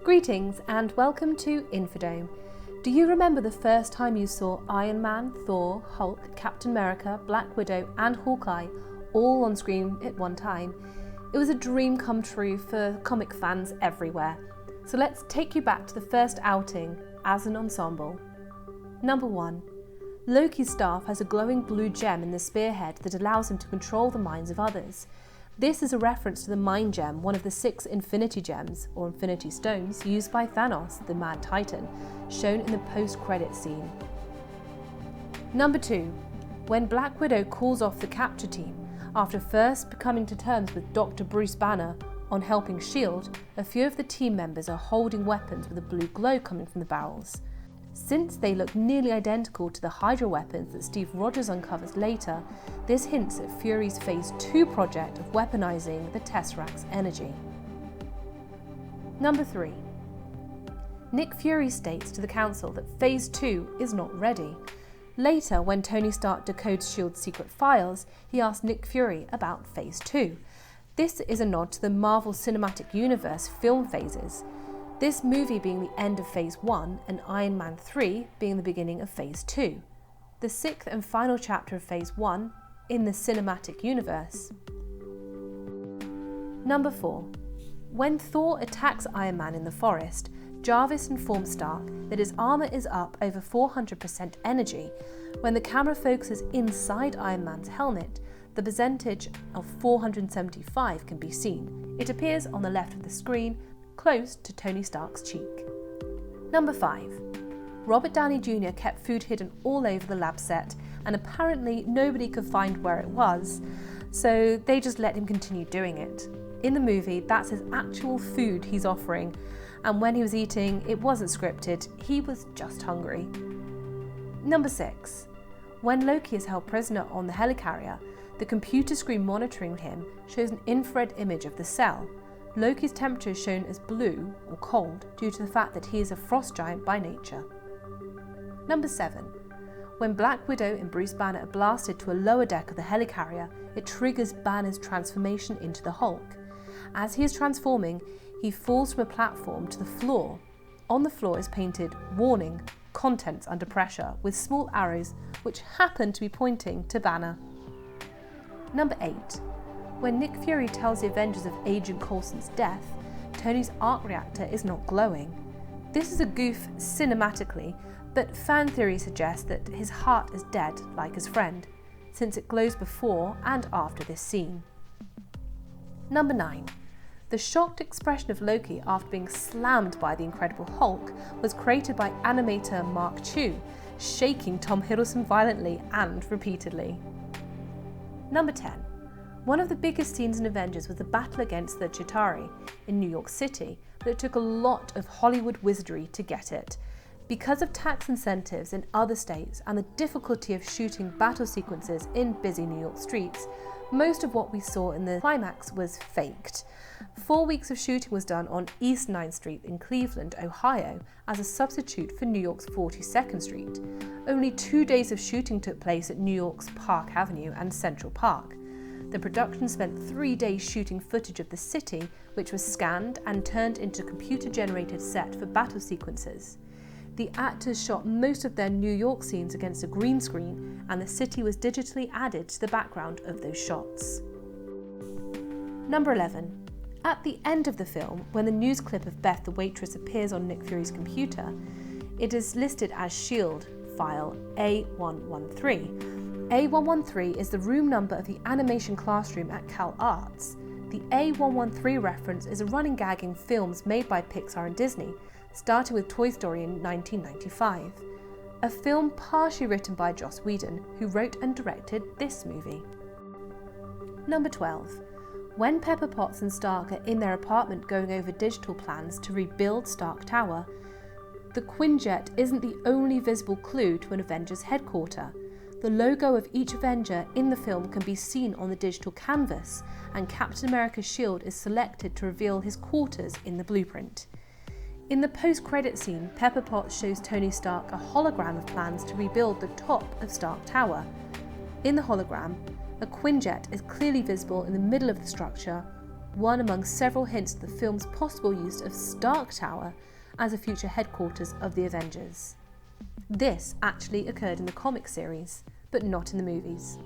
Greetings and welcome to Infodome. Do you remember the first time you saw Iron Man, Thor, Hulk, Captain America, Black Widow and Hawkeye all on screen at one time? It was a dream come true for comic fans everywhere. So let's take you back to the first outing as an ensemble. Number 1. Loki's staff has a glowing blue gem in the spearhead that allows him to control the minds of others. This is a reference to the Mind Gem, one of the 6 Infinity Gems, or Infinity Stones, used by Thanos, the Mad Titan, shown in the post-credit scene. Number 2. When Black Widow calls off the capture team, after first coming to terms with Dr. Bruce Banner on helping S.H.I.E.L.D., a few of the team members are holding weapons with a blue glow coming from the barrels. Since they look nearly identical to the Hydra weapons that Steve Rogers uncovers later, this hints at Fury's Phase 2 project of weaponizing the Tesseract's energy. Number 3. Nick Fury states to the Council that Phase 2 is not ready. Later, when Tony Stark decodes S.H.I.E.L.D's secret files, he asks Nick Fury about Phase 2. This is a nod to the Marvel Cinematic Universe film phases, this movie being the end of Phase 1 and Iron Man 3 being the beginning of Phase 2, the 6th and final chapter of Phase 1 in the cinematic universe. Number 4. When Thor attacks Iron Man in the forest, Jarvis informs Stark that his armour is up over 400% energy. When the camera focuses inside Iron Man's helmet, the percentage of 475 can be seen. It appears on the left of the screen, close to Tony Stark's cheek. Number 5. Robert Downey Jr. kept food hidden all over the lab set, and apparently nobody could find where it was, so they just let him continue doing it. In the movie, that's his actual food he's offering, and when he was eating, it wasn't scripted, he was just hungry. Number 6. When Loki is held prisoner on the helicarrier, the computer screen monitoring him shows an infrared image of the cell. Loki's temperature is shown as blue, or cold, due to the fact that he is a frost giant by nature. Number 7. When Black Widow and Bruce Banner are blasted to a lower deck of the helicarrier, it triggers Banner's transformation into the Hulk. As he is transforming, he falls from a platform to the floor. On the floor is painted "Warning, contents under pressure," with small arrows which happen to be pointing to Banner. Number 8. When Nick Fury tells the Avengers of Agent Coulson's death, Tony's arc reactor is not glowing. This is a goof cinematically, but fan theory suggests that his heart is dead like his friend, since it glows before and after this scene. Number 9. The shocked expression of Loki after being slammed by the Incredible Hulk was created by animator Mark Chu, shaking Tom Hiddleston violently and repeatedly. Number 10. One of the biggest scenes in Avengers was the battle against the Chitauri in New York City, but it took a lot of Hollywood wizardry to get it. Because of tax incentives in other states and the difficulty of shooting battle sequences in busy New York streets, most of what we saw in the climax was faked. 4 weeks of shooting was done on East 9th Street in Cleveland, Ohio, as a substitute for New York's 42nd Street. Only 2 days of shooting took place at New York's Park Avenue and Central Park. The production spent 3 days shooting footage of the city, which was scanned and turned into a computer-generated set for battle sequences. The actors shot most of their New York scenes against a green screen, and the city was digitally added to the background of those shots. Number 11. At the end of the film, when the news clip of Beth the waitress appears on Nick Fury's computer, it is listed as S.H.I.E.L.D. file A113. A113 is the room number of the animation classroom at Cal Arts. The A113 reference is a running gag in films made by Pixar and Disney, starting with Toy Story in 1995. A film partially written by Joss Whedon, who wrote and directed this movie. Number 12. When Pepper Potts and Stark are in their apartment going over digital plans to rebuild Stark Tower, the Quinjet isn't the only visible clue to an Avengers headquarters. The logo of each Avenger in the film can be seen on the digital canvas, and Captain America's shield is selected to reveal his quarters in the blueprint. In the post-credit scene, Pepper Potts shows Tony Stark a hologram of plans to rebuild the top of Stark Tower. In the hologram, a Quinjet is clearly visible in the middle of the structure, one among several hints at the film's possible use of Stark Tower as a future headquarters of the Avengers. This actually occurred in the comic series, but not in the movies.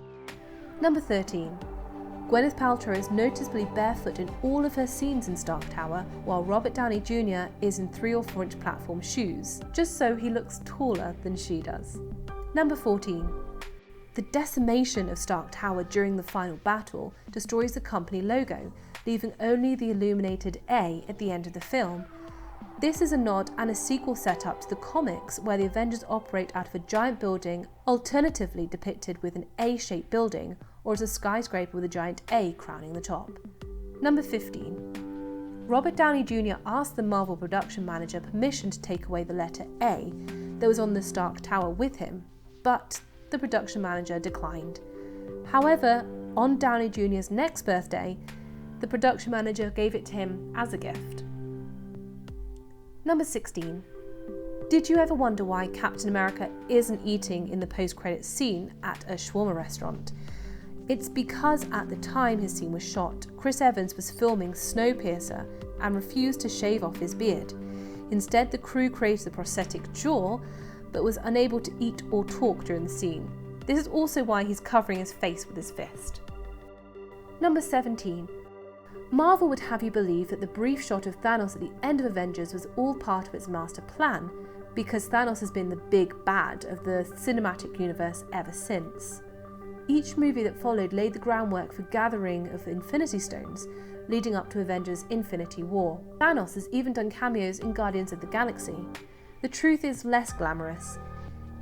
Number 13. Gwyneth Paltrow is noticeably barefoot in all of her scenes in Stark Tower, while Robert Downey Jr. is in 3 or 4 inch platform shoes, just so he looks taller than she does. Number 14. The decimation of Stark Tower during the final battle destroys the company logo, leaving only the illuminated A at the end of the film. This is a nod and a sequel setup to the comics where the Avengers operate out of a giant building, alternatively depicted with an A-shaped building or as a skyscraper with a giant A crowning the top. Number 15. Robert Downey Jr. asked the Marvel production manager permission to take away the letter A that was on the Stark Tower with him, but the production manager declined. However, on Downey Jr.'s next birthday, the production manager gave it to him as a gift. Number 16. Did you ever wonder why Captain America isn't eating in the post-credits scene at a shawarma restaurant? It's because at the time his scene was shot, Chris Evans was filming Snowpiercer and refused to shave off his beard. Instead, the crew created a prosthetic jaw, but was unable to eat or talk during the scene. This is also why he's covering his face with his fist. Number 17. Marvel would have you believe that the brief shot of Thanos at the end of Avengers was all part of its master plan, because Thanos has been the big bad of the cinematic universe ever since. Each movie that followed laid the groundwork for gathering of the Infinity Stones, leading up to Avengers Infinity War. Thanos has even done cameos in Guardians of the Galaxy. The truth is less glamorous.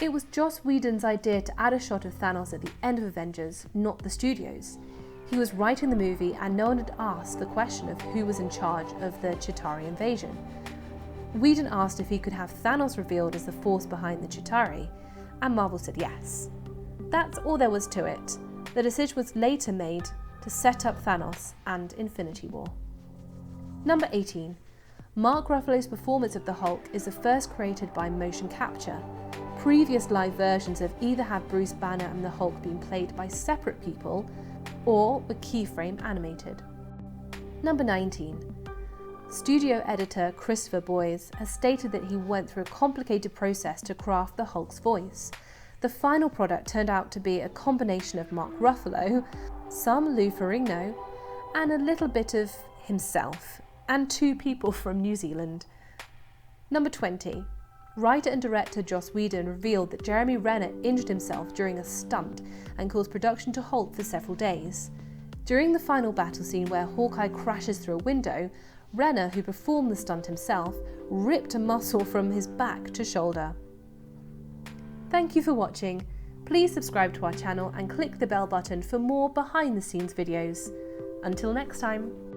It was Joss Whedon's idea to add a shot of Thanos at the end of Avengers, not the studio's. He was writing the movie and no one had asked the question of who was in charge of the Chitauri invasion. Whedon asked if he could have Thanos revealed as the force behind the Chitauri, and Marvel said yes. That's all there was to it. The decision was later made to set up Thanos and Infinity War. Number 18. Mark Ruffalo's performance of the Hulk is the first created by motion capture. Previous live versions have either had Bruce Banner and the Hulk being played by separate people or were keyframe animated. Number 19. Studio editor Christopher Boyes has stated that he went through a complicated process to craft the Hulk's voice. The final product turned out to be a combination of Mark Ruffalo, some Lou Ferrigno, and a little bit of himself, and 2 people from New Zealand. Number 20. Writer and director Joss Whedon revealed that Jeremy Renner injured himself during a stunt and caused production to halt for several days. During the final battle scene where Hawkeye crashes through a window, Renner, who performed the stunt himself, ripped a muscle from his back to shoulder. Thank you for watching. Please subscribe to our channel and click the bell button for more behind the scenes videos. Until next time.